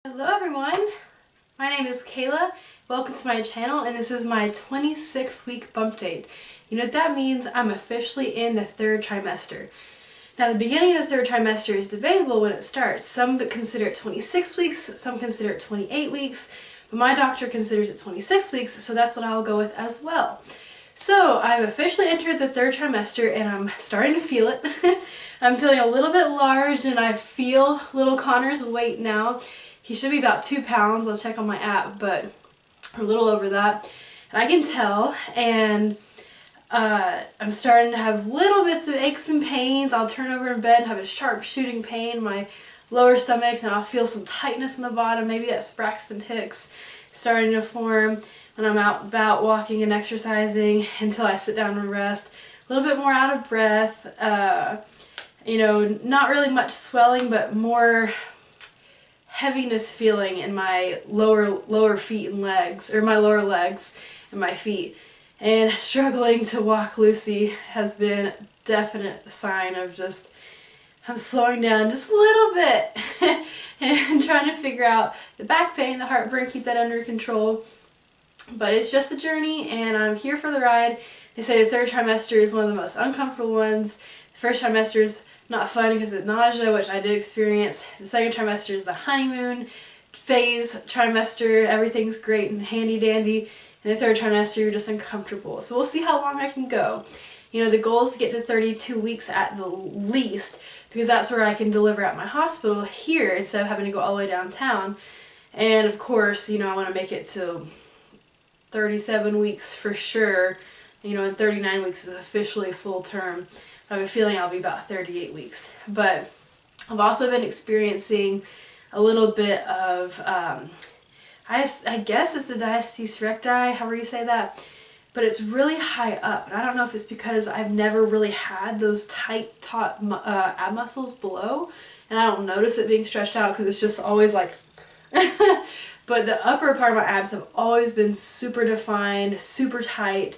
Hello everyone, my name is Kayla. Welcome to my channel, and this is my 26-week bump date. You know what that means? I'm officially in the third trimester. Now the beginning of the third trimester is debatable when it starts. Some consider it 26 weeks, some consider it 28 weeks, but my doctor considers it 26 weeks, so that's what I'll go with as well. So I've officially entered the third trimester and I'm starting to feel it. I'm feeling a little bit large and I feel little Connor's weight now. He should be about 2 pounds. I'll check on my app, but a little over that. And I can tell, and I'm starting to have little bits of aches and pains. I'll turn over in bed and have a sharp shooting pain in my lower stomach, and I'll feel some tightness in the bottom. Maybe that's Braxton Hicks starting to form when I'm out about walking and exercising until I sit down and rest. A little bit more out of breath. You know, not really much swelling, but more heaviness feeling in my lower feet and legs, or my lower legs and my feet. And struggling to walk loosey has been a definite sign of just, I'm slowing down just a little bit and trying to figure out the back pain, the heartburn, keep that under control. But it's just a journey and I'm here for the ride. They say the third trimester is one of the most uncomfortable ones. The first trimester is not fun because of nausea, which I did experience. The second trimester is the honeymoon phase trimester. Everything's great and handy dandy. And the third trimester, you're just uncomfortable. So we'll see how long I can go. You know, the goal is to get to 32 weeks at the least, because that's where I can deliver at my hospital here instead of having to go all the way downtown. And of course, you know, I want to make it to 37 weeks for sure. You know, and 39 weeks is officially full term. I have a feeling I'll be about 38 weeks. But I've also been experiencing a little bit of, I guess it's the diastasis recti, however you say that, but it's really high up. And I don't know if it's because I've never really had those tight, taut ab muscles below, and I don't notice it being stretched out because it's just always like, but the upper part of my abs have always been super defined, super tight,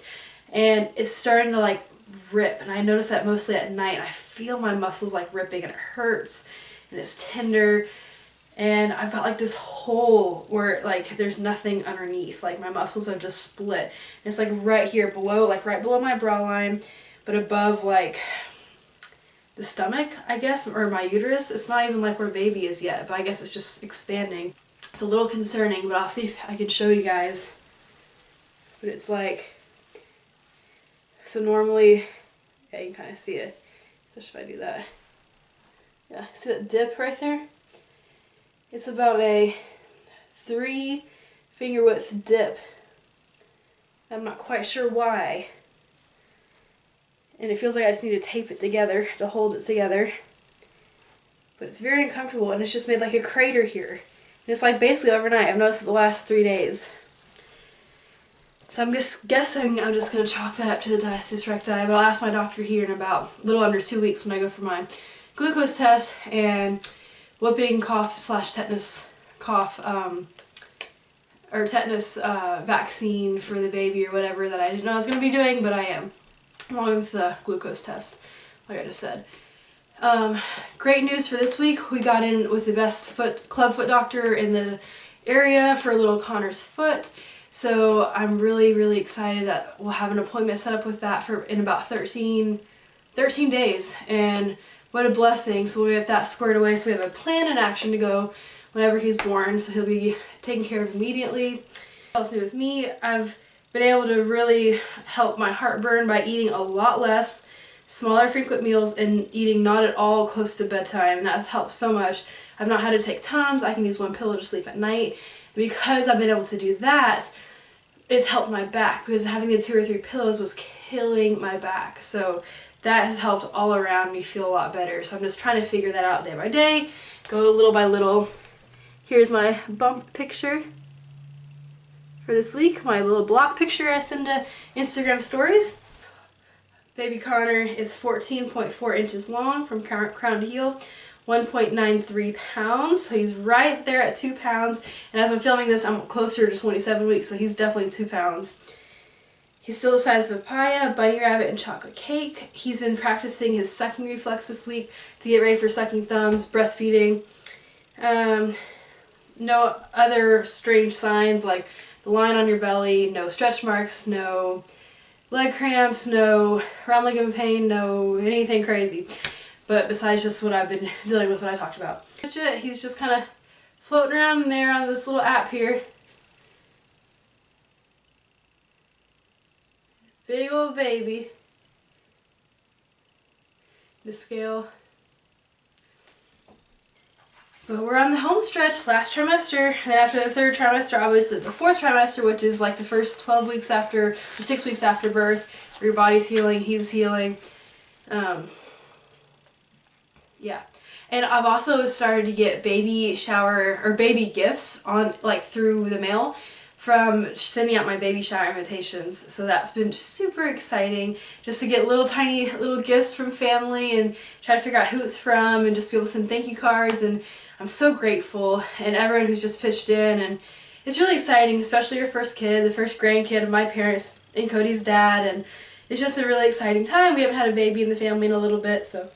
and it's starting to like rip, and I notice that mostly at night. I feel my muscles like ripping and it hurts and it's tender, and I've got like this hole where like there's nothing underneath, like my muscles have just split, and it's like right here below, like right below my brow line, but above like the stomach, I guess, or my uterus. It's not even like where baby is yet, but I guess it's just expanding. It's a little concerning, but I'll see if I can show you guys. But it's like, so normally, yeah, you can kind of see it, especially if I do that. Yeah, see that dip right there? It's about a 3 finger width dip. I'm not quite sure why. And it feels like I just need to tape it together to hold it together. But it's very uncomfortable, and it's just made like a crater here. And it's like basically overnight. I've noticed it the last 3 days. So I'm just guessing I'm just going to chalk that up to the diastasis recti, but I'll ask my doctor here in about a little under 2 weeks when I go for my glucose test and whooping cough / tetanus cough, or tetanus vaccine for the baby or whatever that I didn't know I was going to be doing, but I am, along with the glucose test, like I just said. Great news for this week. We got in with the best club foot doctor in the area for little Connor's foot. So I'm really, really excited that we'll have an appointment set up with that in about 13 days. And what a blessing. So we have that squared away. So we have a plan in action to go whenever he's born. So he'll be taken care of immediately. What else new with me? I've been able to really help my heartburn by eating a lot less, smaller frequent meals, and eating not at all close to bedtime. And that has helped so much. I've not had to take Tums. I can use one pillow to sleep at night. Because I've been able to do that, it's helped my back, because having the 2 or 3 pillows was killing my back. So that has helped all around me feel a lot better. So I'm just trying to figure that out day by day, go little by little. Here's my bump picture for this week, my little block picture I send to Instagram stories. Baby Connor is 14.4 inches long from crown to heel. 1.93 pounds, so he's right there at 2 pounds, and as I'm filming this I'm closer to 27 weeks, so he's definitely 2 pounds. He's still the size of a papaya, bunny rabbit, and chocolate cake. He's been practicing his sucking reflex this week to get ready for sucking thumbs, breastfeeding. no other strange signs like the line on your belly, no stretch marks, no leg cramps, no round leg pain, no anything crazy. But besides just what I've been dealing with, what I talked about. That's it. He's just kind of floating around in there on this little app here. Big old baby. The scale. But we're on the home stretch, last trimester, and then after the third trimester, obviously the fourth trimester, which is like the first 12 weeks after, or 6 weeks after birth, where your body's healing, he's healing. Yeah. And I've also started to get baby shower, or baby gifts on, like, through the mail from sending out my baby shower invitations. So that's been super exciting, just to get little tiny little gifts from family and try to figure out who it's from and just be able to send thank you cards. And I'm so grateful, and everyone who's just pitched in, and it's really exciting, especially your first kid, the first grandkid of my parents and Cody's dad, and it's just a really exciting time. We haven't had a baby in the family in a little bit, so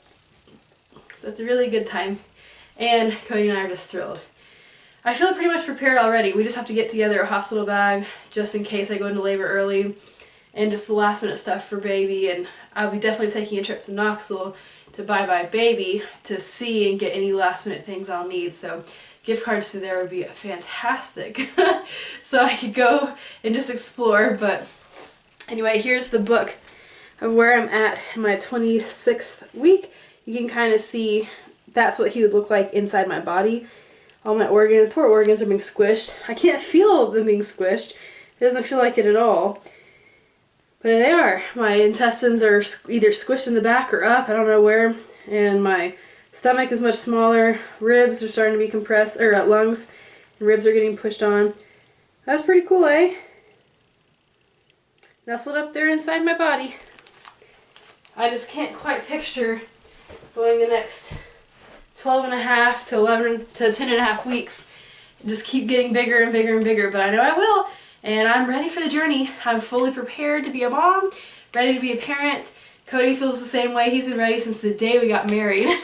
it's a really good time, and Cody and I are just thrilled. I feel pretty much prepared already. We just have to get together a hospital bag just in case I go into labor early, and just the last minute stuff for baby, and I'll be definitely taking a trip to Knoxville to Bye Bye Baby to see and get any last minute things I'll need. So gift cards to there would be fantastic. So I could go and just explore. But anyway, here's the book of where I'm at in my 26th week. You can kind of see that's what he would look like inside my body. All my organs, poor organs, are being squished. I can't feel them being squished. It doesn't feel like it at all. But they are. My intestines are either squished in the back or up, I don't know where. And my stomach is much smaller. Ribs are starting to be compressed, or lungs and ribs are getting pushed on. That's pretty cool, eh? Nestled up there inside my body. I just can't quite picture going the next 12 and a half to 11 to 10 and a half weeks. Just keep getting bigger and bigger and bigger, but I know I will. And I'm ready for the journey. I'm fully prepared to be a mom, ready to be a parent. Cody feels the same way. He's been ready since the day we got married.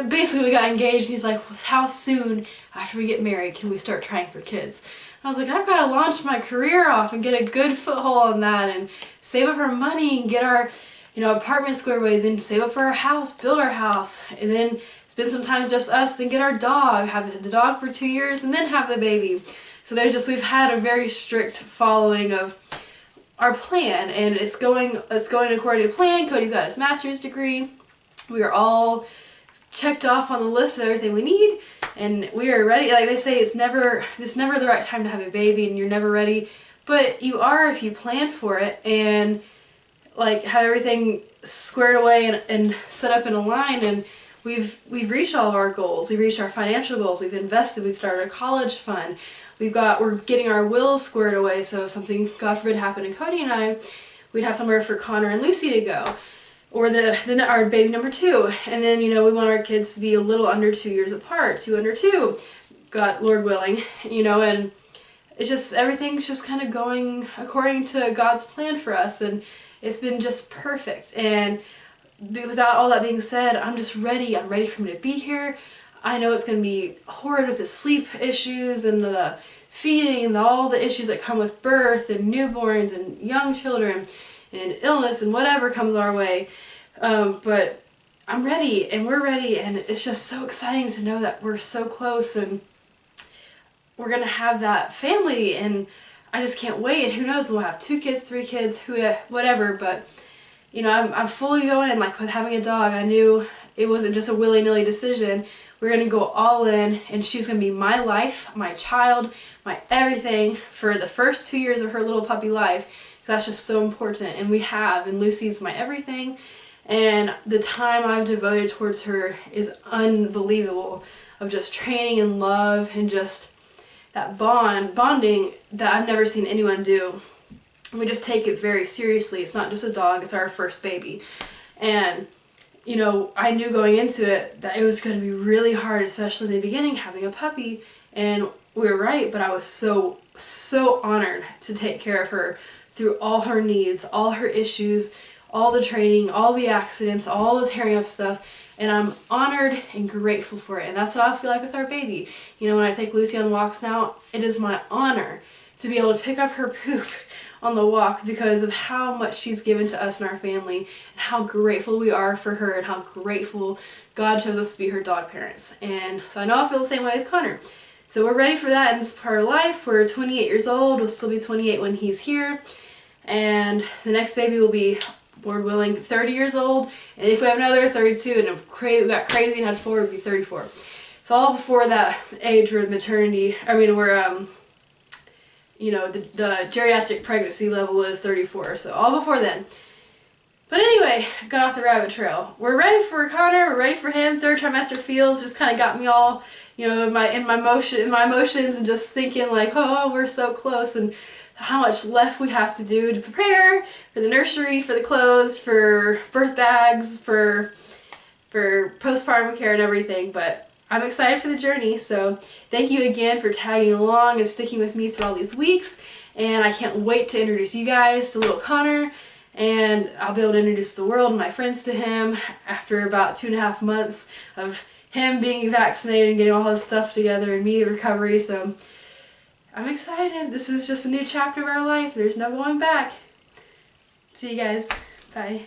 Basically, we got engaged, and he's like, how soon after we get married can we start trying for kids? I was like, I've got to launch my career off and get a good foothold on that and save up our money and get our apartment squared away, then save up for our house, build our house, and then spend some time just us, then get our dog, have the dog for 2 years, and then have the baby. So we've had a very strict following of our plan, and it's going according to plan. Cody's got his master's degree. We are all checked off on the list of everything we need, and we are ready. Like they say, it's never the right time to have a baby, and you're never ready, but you are if you plan for it and like have everything squared away and set up in a line. And we've reached all of our goals. We've reached our financial goals. We've invested. We've started a college fund. We're getting our wills squared away, so if something, God forbid, happened to Cody and I, we'd have somewhere for Connor and Lucy to go, or our baby number 2. And then, we want our kids to be a little under 2 years apart, 2 under 2, God, Lord willing, and it's just, everything's just kind of going according to God's plan for us, and it's been just perfect. And without all that being said, I'm just ready. I'm ready for him to be here. I know it's going to be horrid with the sleep issues and the feeding and all the issues that come with birth and newborns and young children and illness and whatever comes our way. But I'm ready, and we're ready, and it's just so exciting to know that we're so close and we're going to have that family, and I just can't wait. And who knows, we'll have 2 kids, 3 kids, whatever, but I'm fully going in. Like with having a dog, I knew it wasn't just a willy-nilly decision. We're going to go all in, and she's going to be my life, my child, my everything for the first 2 years of her little puppy life. That's just so important, and and Lucy's my everything, and the time I've devoted towards her is unbelievable, of just training and love and just that bonding that I've never seen anyone do. We just take it very seriously. It's not just a dog, it's our first baby. And I knew going into it that it was going to be really hard, especially in the beginning, having a puppy, and we were right, but I was so honored to take care of her through all her needs, all her issues, all the training, all the accidents, all the tearing up stuff, And I'm honored and grateful for it. And that's what I feel like with our baby. You know, when I take Lucy on walks now, it is my honor to be able to pick up her poop on the walk because of how much she's given to us and our family, and how grateful we are for her, and how grateful God chose us to be her dog parents. And so I know I feel the same way with Connor. So we're ready for that in this part of life. We're 28 years old. We'll still be 28 when he's here. And the next baby will be, Lord willing, 30 years old. And if we have another, 32. And if we got crazy and had 4, it would be 34. So all before that age where you know, the geriatric pregnancy level is 34. So all before then. But anyway, got off the rabbit trail. We're ready for Connor. We're ready for him. 3rd trimester feels just kind of got me all, you know, in my emotions, and just thinking like, oh, we're so close, and how much left we have to do to prepare for the nursery, for the clothes, for birth bags, for postpartum care and everything. But I'm excited for the journey. So thank you again for tagging along and sticking with me through all these weeks. And I can't wait to introduce you guys to little Connor. And I'll be able to introduce the world and my friends to him after about 2.5 months of him being vaccinated and getting all his stuff together and me recovery. So I'm excited. This is just a new chapter of our life. There's no going back. See you guys. Bye.